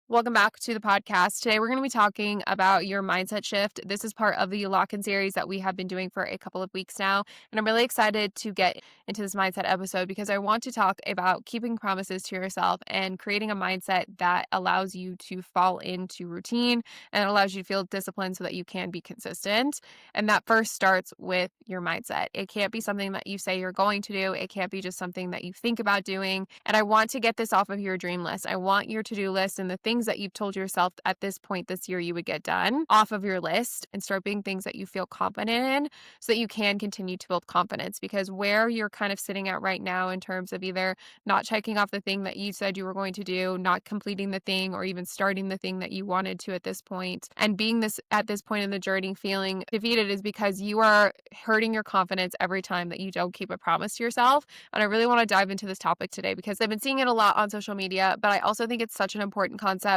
Welcome back to the podcast. Today, we're going to be talking about your mindset shift. This is part of the lock-in series that we have been doing for a couple of weeks now. And I'm really excited to get into this mindset episode because I want to talk about keeping promises to yourself and creating a mindset that allows you to fall into routine and allows you to feel disciplined so that you can be consistent. And that first starts with your mindset. It can't be something that you say you're going to do. It can't be just something that you think about doing. And I want to get this off of your dream list. I want your to-do list and the things that you've told yourself at this point this year you would get done off of your list and start being things that you feel confident in so that you can continue to build confidence. Because where you're kind of sitting at right now in terms of either not checking off the thing that you said you were going to do, not completing the thing, or even starting the thing that you wanted to at this point, and being this at this point in the journey feeling defeated is because you are hurting your confidence every time that you don't keep a promise to yourself. And I really want to dive into this topic today because I've been seeing it a lot on social media, but I also think it's such an important concept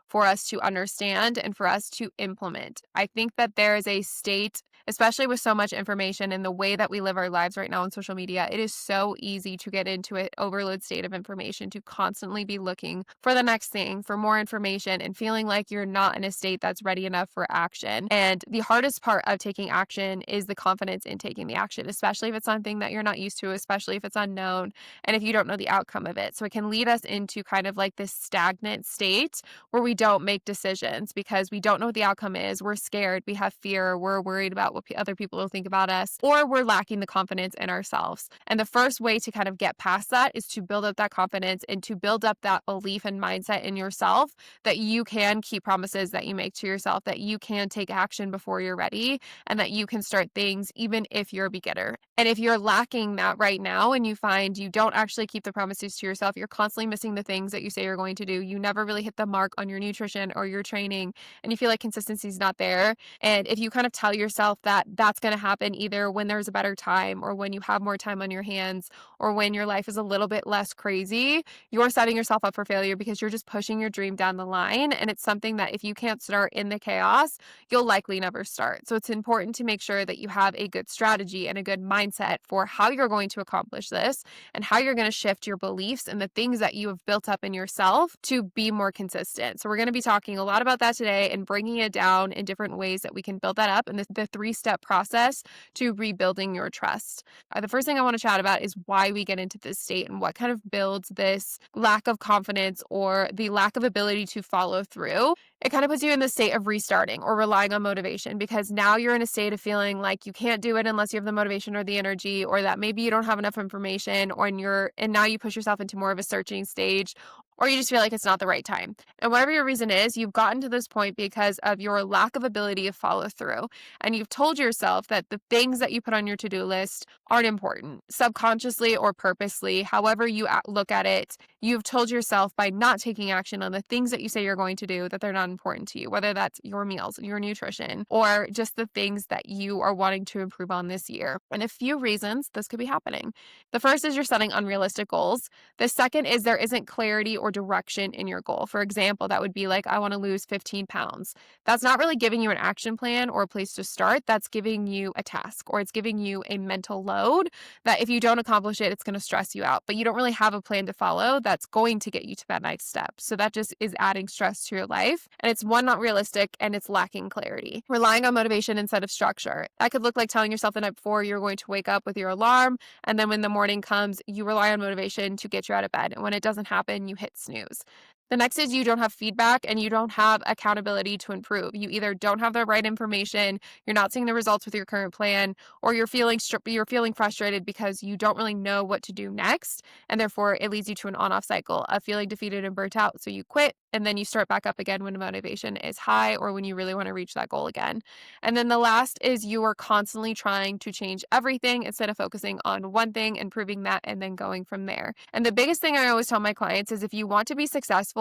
for us to understand and for us to implement. I think that there is a state, especially with so much information and the way that we live our lives right now on social media, it is so easy to get into an overload state of information, to constantly be looking for the next thing, for more information, and feeling like you're not in a state that's ready enough for action. And the hardest part of taking action is the confidence in taking the action, especially if it's something that you're not used to, especially if it's unknown, and if you don't know the outcome of it. So it can lead us into kind of like this stagnant state where we don't make decisions because we don't know what the outcome is. We're scared, we have fear, we're worried about what other people will think about us, or we're lacking the confidence in ourselves. And the first way to kind of get past that is to build up that confidence and to build up that belief and mindset in yourself that you can keep promises that you make to yourself, that you can take action before you're ready, and that you can start things even if you're a beginner. And if you're lacking that right now and you find you don't actually keep the promises to yourself, you're constantly missing the things that you say you're going to do, you never really hit the mark on your nutrition or your training, and you feel like consistency is not there. And if you kind of tell yourself that that's going to happen either when there's a better time or when you have more time on your hands or when your life is a little bit less crazy, you're setting yourself up for failure because you're just pushing your dream down the line. And it's something that if you can't start in the chaos, you'll likely never start. So it's important to make sure that you have a good strategy and a good mindset for how you're going to accomplish this and how you're going to shift your beliefs and the things that you have built up in yourself to be more consistent. So we're going to be talking a lot about that today and bringing it down in different ways that we can build that up and the three-step process to rebuilding your trust. The first thing I want to chat about is why we get into this state and what kind of builds this lack of confidence or the lack of ability to follow through. It kind of puts you in the state of restarting or relying on motivation because now you're in a state of feeling like you can't do it unless you have the motivation or the energy, or that maybe you don't have enough information, and now you push yourself into more of a searching stage, or you just feel like it's not the right time. And whatever your reason is, you've gotten to this point because of your lack of ability to follow through. And you've told yourself that the things that you put on your to-do list aren't important, subconsciously or purposely, however you look at it. You've told yourself by not taking action on the things that you say you're going to do that they're not important to you, whether that's your meals, your nutrition, or just the things that you are wanting to improve on this year. And a few reasons this could be happening. The first is you're setting unrealistic goals. The second is there isn't clarity or direction in your goal. For example, that would be like, I want to lose 15 pounds. That's not really giving you an action plan or a place to start. That's giving you a task, or it's giving you a mental load that if you don't accomplish it, it's going to stress you out. But you don't really have a plan to follow that's going to get you to that next step. So that just is adding stress to your life. And it's one, not realistic, and it's lacking clarity. Relying on motivation instead of structure. That could look like telling yourself the night before you're going to wake up with your alarm, and then when the morning comes, you rely on motivation to get you out of bed. And when it doesn't happen, you hit snooze. The next is you don't have feedback and you don't have accountability to improve. You either don't have the right information, you're not seeing the results with your current plan, or you're feeling frustrated because you don't really know what to do next, and therefore it leads you to an on-off cycle of feeling defeated and burnt out. So you quit and then you start back up again when motivation is high or when you really want to reach that goal again. And then the last is you are constantly trying to change everything instead of focusing on one thing, improving that, and then going from there. And the biggest thing I always tell my clients is if you want to be successful,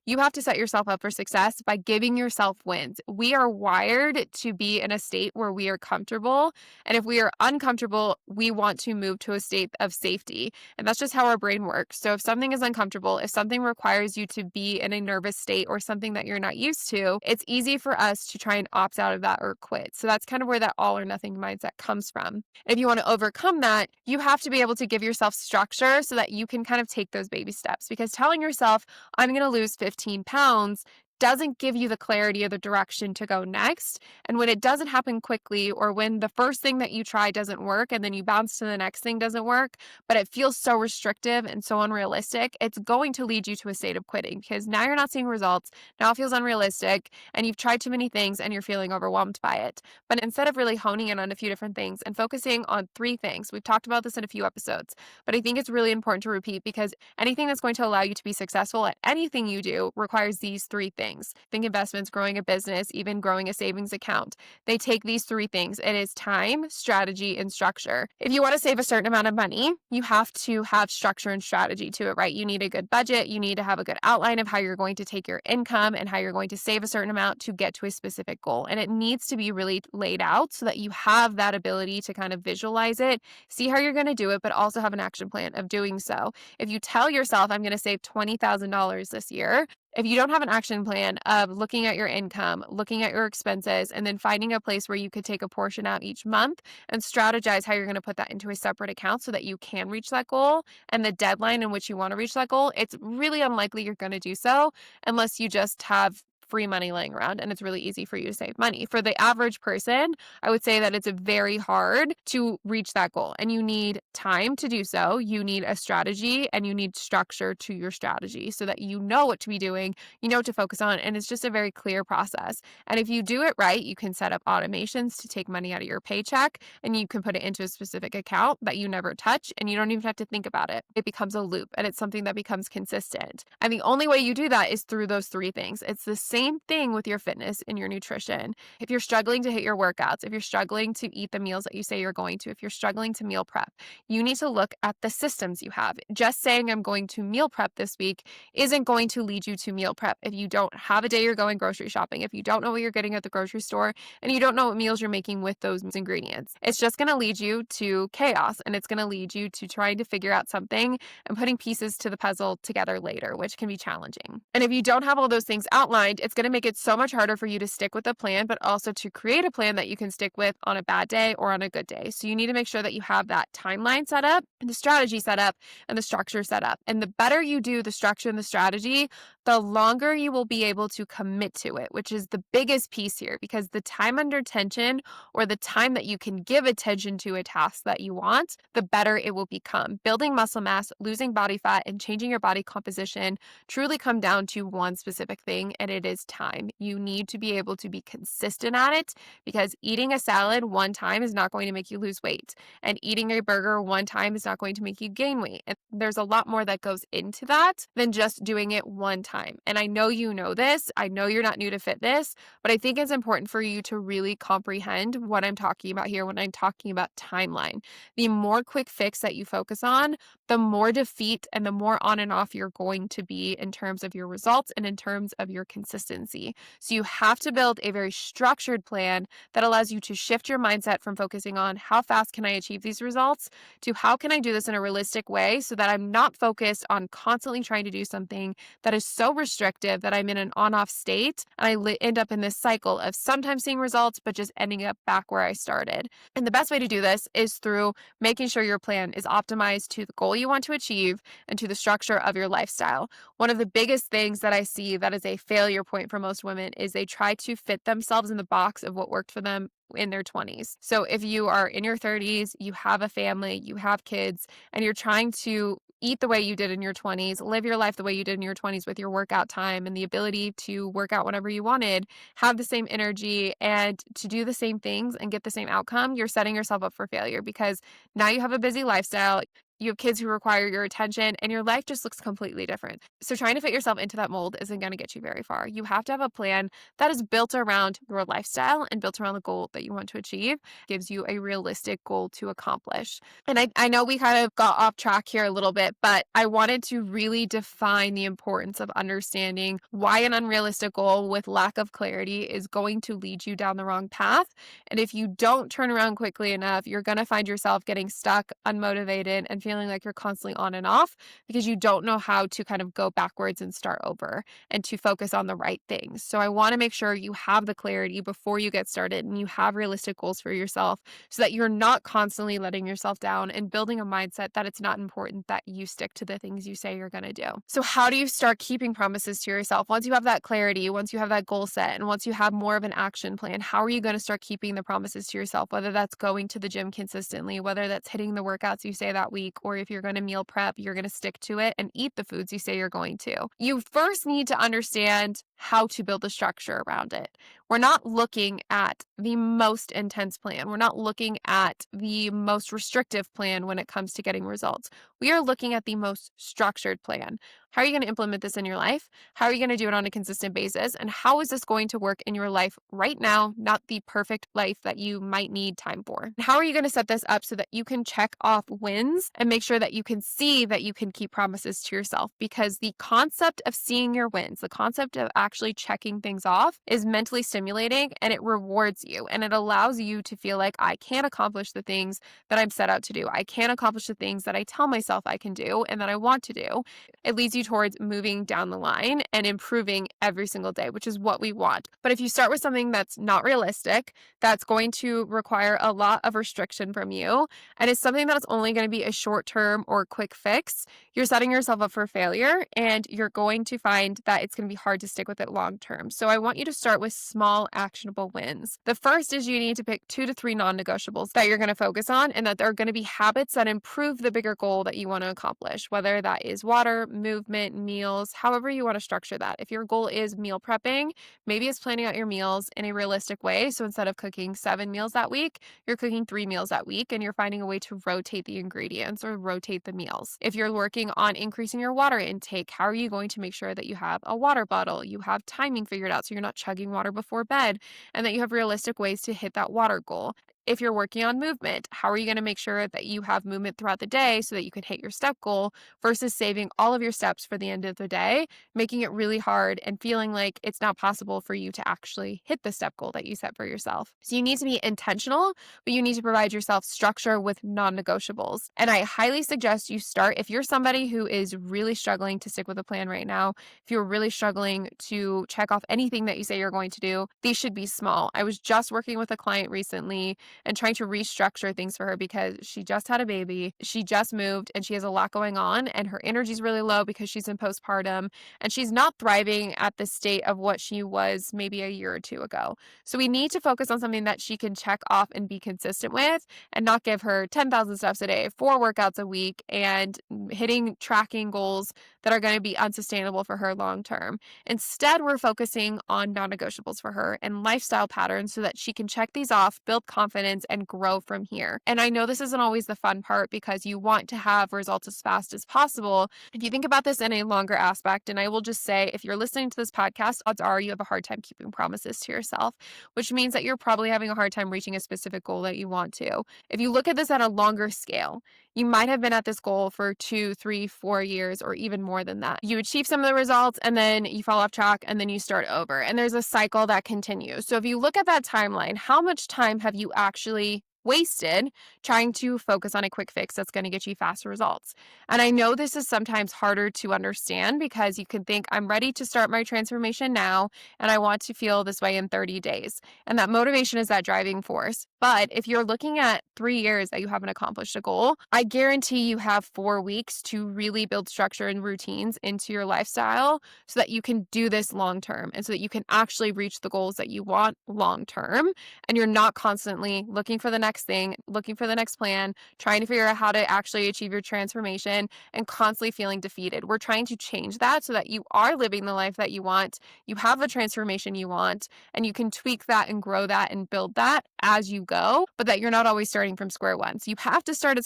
you have to set yourself up for success by giving yourself wins. We are wired to be in a state where we are comfortable. And if we are uncomfortable, we want to move to a state of safety. And that's just how our brain works. So if something is uncomfortable, if something requires you to be in a nervous state or something that you're not used to, it's easy for us to try and opt out of that or quit. So that's kind of where that all or nothing mindset comes from. If you want to overcome that, you have to be able to give yourself structure so that you can kind of take those baby steps, because telling yourself, I'm going going to lose 15 pounds doesn't give you the clarity or the direction to go next. And when it doesn't happen quickly, or when the first thing that you try doesn't work and then you bounce to the next thing doesn't work, but it feels so restrictive and so unrealistic, it's going to lead you to a state of quitting, because now you're not seeing results. Now it feels unrealistic and you've tried too many things and you're feeling overwhelmed by it. But instead of really honing in on a few different things and focusing on 3 things, we've talked about this in a few episodes, but I think it's really important to repeat, because anything that's going to allow you to be successful at anything you do requires these 3 things. Think investments, growing a business, even growing a savings account. They take these 3 things. It is time, strategy, and structure. If you want to save a certain amount of money, you have to have structure and strategy to it, right? You need a good budget. You need to have a good outline of how you're going to take your income and how you're going to save a certain amount to get to a specific goal. And it needs to be really laid out so that you have that ability to kind of visualize it, see how you're going to do it, but also have an action plan of doing so. If you tell yourself, I'm going to save $20,000 this year, if you don't have an action plan of looking at your income, looking at your expenses, and then finding a place where you could take a portion out each month and strategize how you're going to put that into a separate account so that you can reach that goal and the deadline in which you want to reach that goal, it's really unlikely you're going to do so unless you just have free money laying around and it's really easy for you to save money. For the average person, I would say that it's very hard to reach that goal, and you need time to do so. You need a strategy and you need structure to your strategy so that you know what to be doing, you know what to focus on, and it's just a very clear process. And if you do it right, you can set up automations to take money out of your paycheck and you can put it into a specific account that you never touch, and you don't even have to think about it. It becomes a loop and it's something that becomes consistent. And the only way you do that is through those 3 things. It's the same thing with your fitness and your nutrition. If you're struggling to hit your workouts, if you're struggling to eat the meals that you say you're going to, if you're struggling to meal prep, you need to look at the systems you have. Just saying I'm going to meal prep this week isn't going to lead you to meal prep if you don't have a day you're going grocery shopping, if you don't know what you're getting at the grocery store, and you don't know what meals you're making with those ingredients. It's just going to lead you to chaos, and it's going to lead you to trying to figure out something and putting pieces to the puzzle together later, which can be challenging. And if you don't have all those things outlined, it's going to make it so much harder for you to stick with a plan, but also to create a plan that you can stick with on a bad day or on a good day. So you need to make sure that you have that timeline set up, and the strategy set up, and the structure set up. And the better you do the structure and the strategy, the longer you will be able to commit to it, which is the biggest piece here, because the time under tension, or the time that you can give attention to a task that you want, the better it will become. Building muscle mass, losing body fat, and changing your body composition truly come down to one specific thing, and it is time. You need to be able to be consistent at it, because eating a salad one time is not going to make you lose weight, and eating a burger one time is not going to make you gain weight. And there's a lot more that goes into that than just doing it one time. And I know you know this. I know you're not new to fitness, but I think it's important for you to really comprehend what I'm talking about here when I'm talking about timeline. The more quick fix that you focus on, the more defeat and the more on and off you're going to be in terms of your results and in terms of your consistency. So you have to build a very structured plan that allows you to shift your mindset from focusing on how fast can I achieve these results to how can I do this in a realistic way so that I'm not focused on constantly trying to do something that is so restrictive that I'm in an on-off state and I end up in this cycle of sometimes seeing results but just ending up back where I started. And the best way to do this is through making sure your plan is optimized to the goal you want to achieve and to the structure of your lifestyle. One of the biggest things that I see that is a failure point for most women is they try to fit themselves in the box of what worked for them in their 20s. So if you are in your 30s, you have a family, you have kids, and you're trying to eat the way you did in your 20s, live your life the way you did in your 20s with your workout time and the ability to work out whenever you wanted, have the same energy and to do the same things and get the same outcome, you're setting yourself up for failure, because now you have a busy lifestyle. You have kids who require your attention, and your life just looks completely different. So trying to fit yourself into that mold isn't going to get you very far. You have to have a plan that is built around your lifestyle and built around the goal that you want to achieve, gives you a realistic goal to accomplish. And I know we kind of got off track here a little bit, but I wanted to really define the importance of understanding why an unrealistic goal with lack of clarity is going to lead you down the wrong path. And if you don't turn around quickly enough, you're going to find yourself getting stuck, unmotivated, and feeling feeling like you're constantly on and off because you don't know how to kind of go backwards and start over and to focus on the right things. So I want to make sure you have the clarity before you get started and you have realistic goals for yourself so that you're not constantly letting yourself down and building a mindset that it's not important that you stick to the things you say you're going to do. So how do you start keeping promises to yourself? Once you have that clarity, once you have that goal set, and once you have more of an action plan, how are you going to start keeping the promises to yourself? Whether that's going to the gym consistently, whether that's hitting the workouts you say that week, or if you're going to meal prep, you're going to stick to it and eat the foods you say you're going to. You first need to understand how to build a structure around it. We're not looking at the most intense plan. We're not looking at the most restrictive plan when it comes to getting results. We are looking at the most structured plan. How are you going to implement this in your life? How are you going to do it on a consistent basis? And how is this going to work in your life right now, not the perfect life that you might need time for? How are you going to set this up so that you can check off wins and make sure that you can see that you can keep promises to yourself? Because the concept of seeing your wins, the concept of actually checking things off is mentally stimulating, and it rewards you and it allows you to feel like I can accomplish the things that I'm set out to do. I can accomplish the things that I tell myself I can do and that I want to do. It leads you towards moving down the line and improving every single day, which is what we want. But if you start with something that's not realistic, that's going to require a lot of restriction from you, and it's something that's only going to be a short term or quick fix, you're setting yourself up for failure and you're going to find that it's going to be hard to stick with it long term. So I want you to start with small actionable wins. The first is you need to pick 2 to 3 non-negotiables that you're going to focus on and that they're going to be habits that improve the bigger goal that you want to accomplish, whether that is water, movement, meals, however you want to structure that. If your goal is meal prepping, maybe it's planning out your meals in a realistic way. So instead of cooking 7 meals that week, you're cooking 3 meals that week and you're finding a way to rotate the ingredients or rotate the meals. If you're working on increasing your water intake, how are you going to make sure that you have a water bottle, you have timing figured out so you're not chugging water before bed, and that you have realistic ways to hit that water goal? If you're working on movement, how are you going to make sure that you have movement throughout the day so that you can hit your step goal versus saving all of your steps for the end of the day, making it really hard and feeling like it's not possible for you to actually hit the step goal that you set for yourself? So you need to be intentional, but you need to provide yourself structure with non-negotiables. And I highly suggest you start, if you're somebody who is really struggling to stick with a plan right now, if you're really struggling to check off anything that you say you're going to do, these should be small. I was just working with a client recently and trying to restructure things for her because she just had a baby, she just moved, and she has a lot going on, and her energy's really low because she's in postpartum, and she's not thriving at the state of what she was maybe a year or two ago. So we need to focus on something that she can check off and be consistent with and not give her 10,000 steps a day, 4 workouts a week, and hitting tracking goals that are going to be unsustainable for her long term. Instead, we're focusing on non-negotiables for her and lifestyle patterns so that she can check these off, build confidence, and grow from here. And I know this isn't always the fun part because you want to have results as fast as possible. If you think about this in a longer aspect, and I will just say, if you're listening to this podcast, odds are you have a hard time keeping promises to yourself, which means that you're probably having a hard time reaching a specific goal that you want to. If you look at this at a longer scale, you might have been at this goal for 2, 3, 4 years, or even more than that. You achieve some of the results and then you fall off track and then you start over. And there's a cycle that continues. So if you look at that timeline, how much time have you actually wasted trying to focus on a quick fix that's going to get you faster results? And I know this is sometimes harder to understand because you can think, I'm ready to start my transformation now and I want to feel this way in 30 days. And that motivation is that driving force. But if you're looking at 3 years that you haven't accomplished a goal, I guarantee you have 4 weeks to really build structure and routines into your lifestyle so that you can do this long term and so that you can actually reach the goals that you want long term. And you're not constantly looking for the next thing, looking for the next plan, trying to figure out how to actually achieve your transformation and constantly feeling defeated. We're trying to change that so that you are living the life that you want, you have the transformation you want, and you can tweak that and grow that and build that as you go, but that you're not always starting from square one. So you have to start at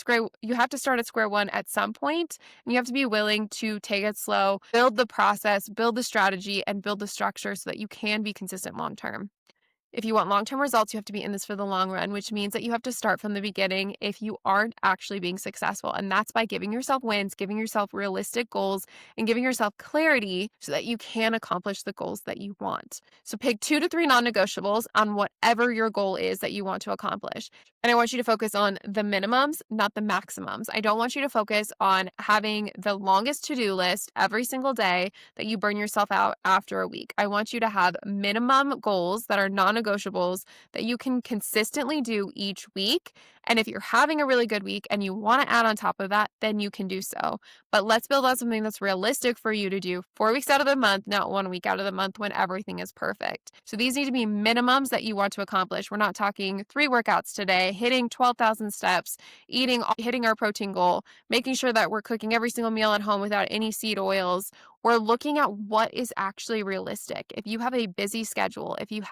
square one at some point, and you have to be willing to take it slow, build the process, build the strategy, and build the structure so that you can be consistent long term. If you want long-term results, you have to be in this for the long run, which means that you have to start from the beginning if you aren't actually being successful. And that's by giving yourself wins, giving yourself realistic goals, and giving yourself clarity so that you can accomplish the goals that you want. So pick 2 to 3 non-negotiables on whatever your goal is that you want to accomplish. And I want you to focus on the minimums, not the maximums. I don't want you to focus on having the longest to-do list every single day that you burn yourself out after a week. I want you to have minimum goals that are non-negotiables that you can consistently do each week. And if you're having a really good week and you want to add on top of that, then you can do so. But let's build on something that's realistic for you to do 4 weeks out of the month, not 1 week out of the month when everything is perfect. So these need to be minimums that you want to accomplish. We're not talking 3 workouts today, hitting 12,000 steps, hitting our protein goal, making sure that we're cooking every single meal at home without any seed oils. We're looking at what is actually realistic. If you have a busy schedule, if you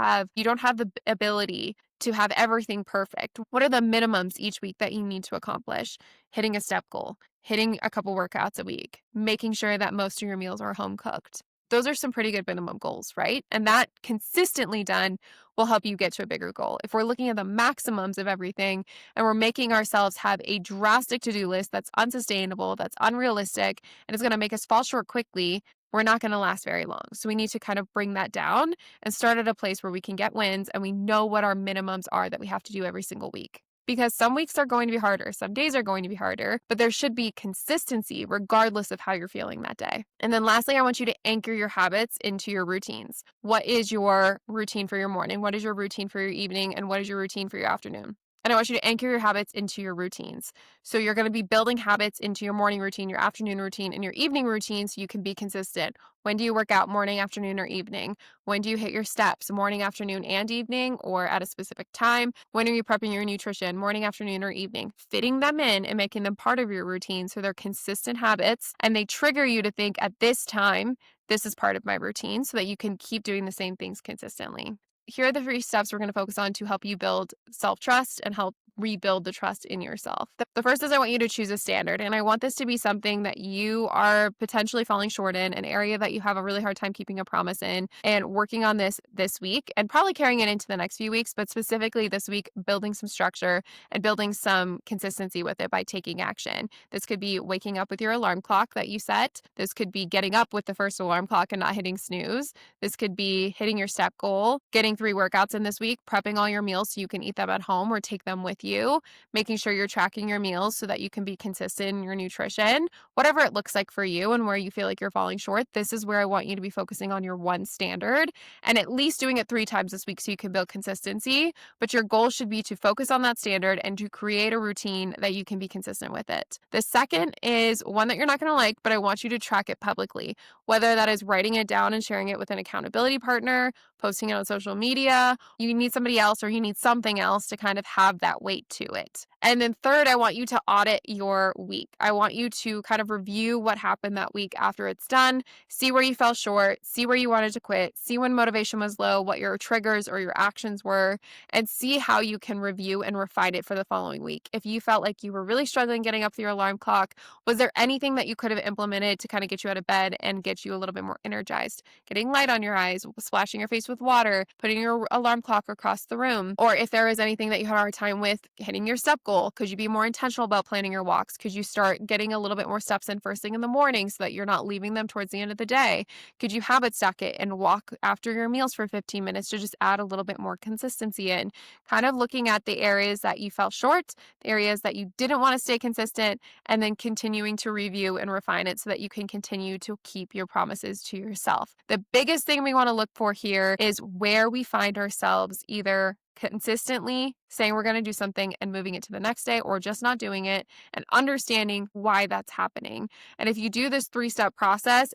don't have the ability to have everything perfect, what are the minimums each week that you need to accomplish? Hitting a step goal, hitting a couple workouts a week, making sure that most of your meals are home cooked. Those are some pretty good minimum goals, right? And that consistently done will help you get to a bigger goal. If we're looking at the maximums of everything and we're making ourselves have a drastic to-do list that's unsustainable, that's unrealistic, and it's going to make us fall short quickly, we're not going to last very long. So we need to kind of bring that down and start at a place where we can get wins and we know what our minimums are that we have to do every single week. Because some weeks are going to be harder, some days are going to be harder, but there should be consistency regardless of how you're feeling that day. And then lastly, I want you to anchor your habits into your routines. What is your routine for your morning? What is your routine for your evening? And what is your routine for your afternoon? And I want you to anchor your habits into your routines. So you're going to be building habits into your morning routine, your afternoon routine, and your evening routine so you can be consistent. When do you work out, morning, afternoon, or evening? When do you hit your steps, morning, afternoon, and evening, or at a specific time? When are you prepping your nutrition, morning, afternoon, or evening? Fitting them in and making them part of your routine so they're consistent habits and they trigger you to think at this time, this is part of my routine so that you can keep doing the same things consistently. Here are the 3 steps we're going to focus on to help you build self-trust and help rebuild the trust in yourself. The first is I want you to choose a standard, and I want this to be something that you are potentially falling short in, an area that you have a really hard time keeping a promise in, and working on this week and probably carrying it into the next few weeks, but specifically this week, building some structure and building some consistency with it by taking action. This could be waking up with your alarm clock that you set. This could be getting up with the first alarm clock and not hitting snooze. This could be hitting your step goal, getting 3 workouts in this week, prepping all your meals so you can eat them at home or take them with you, making sure you're tracking your meals so that you can be consistent in your nutrition. Whatever it looks like for you and where you feel like you're falling short, this is where I want you to be focusing on your one standard and at least doing it 3 times this week so you can build consistency. But your goal should be to focus on that standard and to create a routine that you can be consistent with it. The second is one that you're not going to like, but I want you to track it publicly, whether that is writing it down and sharing it with an accountability partner, posting it on social media. You need somebody else or you need something else to kind of have that weight to it. And then third, I want you to audit your week. I want you to kind of review what happened that week after it's done, see where you fell short, see where you wanted to quit, see when motivation was low, what your triggers or your actions were, and see how you can review and refine it for the following week. If you felt like you were really struggling getting up to your alarm clock, was there anything that you could have implemented to kind of get you out of bed and get you a little bit more energized? Getting light on your eyes, splashing your face with water, putting your alarm clock across the room, or if there was anything that you had a hard time with hitting your step goal, could you be more intentional about planning your walks? Could you start getting a little bit more steps in first thing in the morning so that you're not leaving them towards the end of the day? Could you habit stack it and walk after your meals for 15 minutes to just add a little bit more consistency in? Kind of looking at the areas that you fell short, the areas that you didn't want to stay consistent, and then continuing to review and refine it so that you can continue to keep your promises to yourself. The biggest thing we want to look for here is where we find ourselves either consistently saying we're going to do something and moving it to the next day or just not doing it and understanding why that's happening. And if you do this 3-step process,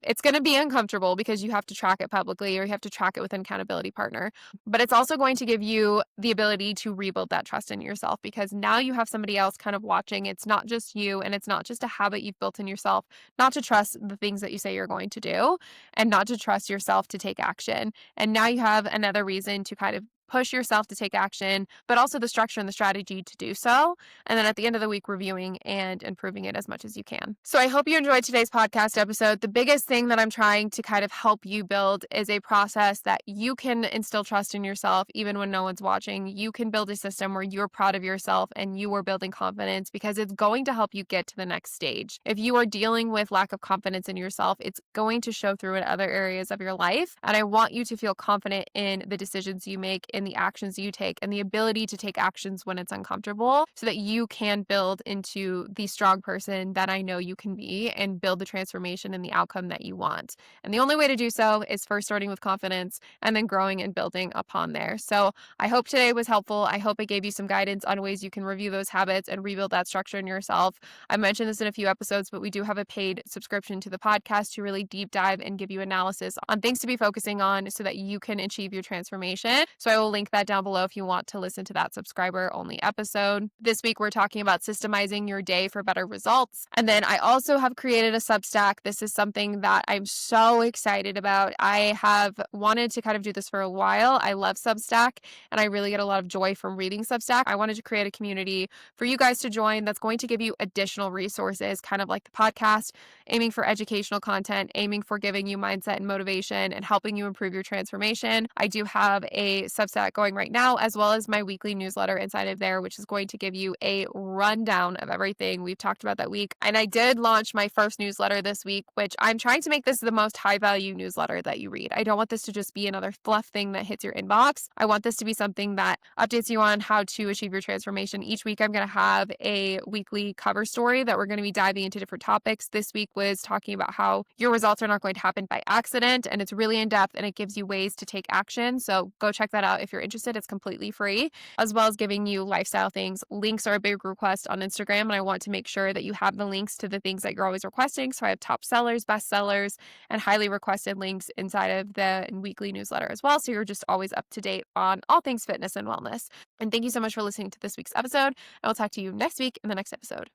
it's going to be uncomfortable because you have to track it publicly or you have to track it with an accountability partner. But it's also going to give you the ability to rebuild that trust in yourself because now you have somebody else kind of watching. It's not just you and it's not just a habit you've built in yourself, not to trust the things that you say you're going to do and not to trust yourself to take action. And now you have another reason to kind of push yourself to take action, but also the structure and the strategy to do so. And then at the end of the week, reviewing and improving it as much as you can. So I hope you enjoyed today's podcast episode. The biggest thing that I'm trying to kind of help you build is a process that you can instill trust in yourself, even when no one's watching. You can build a system where you're proud of yourself and you are building confidence, because it's going to help you get to the next stage. If you are dealing with lack of confidence in yourself, it's going to show through in other areas of your life. And I want you to feel confident in the decisions you make, in the actions you take, and the ability to take actions when it's uncomfortable, so that you can build into the strong person that I know you can be and build the transformation and the outcome that you want. And the only way to do so is first starting with confidence and then growing and building upon there. So I hope today was helpful. I hope it gave you some guidance on ways you can review those habits and rebuild that structure in yourself. I mentioned this in a few episodes, but we do have a paid subscription to the podcast to really deep dive and give you analysis on things to be focusing on so that you can achieve your transformation. So I will link that down below if you want to listen to that subscriber only episode. This week, we're talking about systemizing your day for better results. And then I also have created a Substack. This is something that I'm so excited about. I have wanted to kind of do this for a while. I love Substack and I really get a lot of joy from reading Substack. I wanted to create a community for you guys to join that's going to give you additional resources, kind of like the podcast, aiming for educational content, aiming for giving you mindset and motivation and helping you improve your transformation. I do have a Substack going right now, as well as my weekly newsletter inside of there, which is going to give you a rundown of everything we've talked about that week. And I did launch my first newsletter this week, which I'm trying to make this the most high value newsletter that you read. I don't want this to just be another fluff thing that hits your inbox. I want this to be something that updates you on how to achieve your transformation. Each week, I'm going to have a weekly cover story that we're going to be diving into different topics. This week was talking about how your results are not going to happen by accident, and it's really in depth and it gives you ways to take action. So go check that out if you're interested. It's completely free, as well as giving you lifestyle things. Links are a big request on Instagram, and I want to make sure that you have the links to the things that you're always requesting. So I have top sellers, best sellers, and highly requested links inside of the weekly newsletter as well. So you're just always up to date on all things fitness and wellness. And thank you so much for listening to this week's episode. I will talk to you next week in the next episode.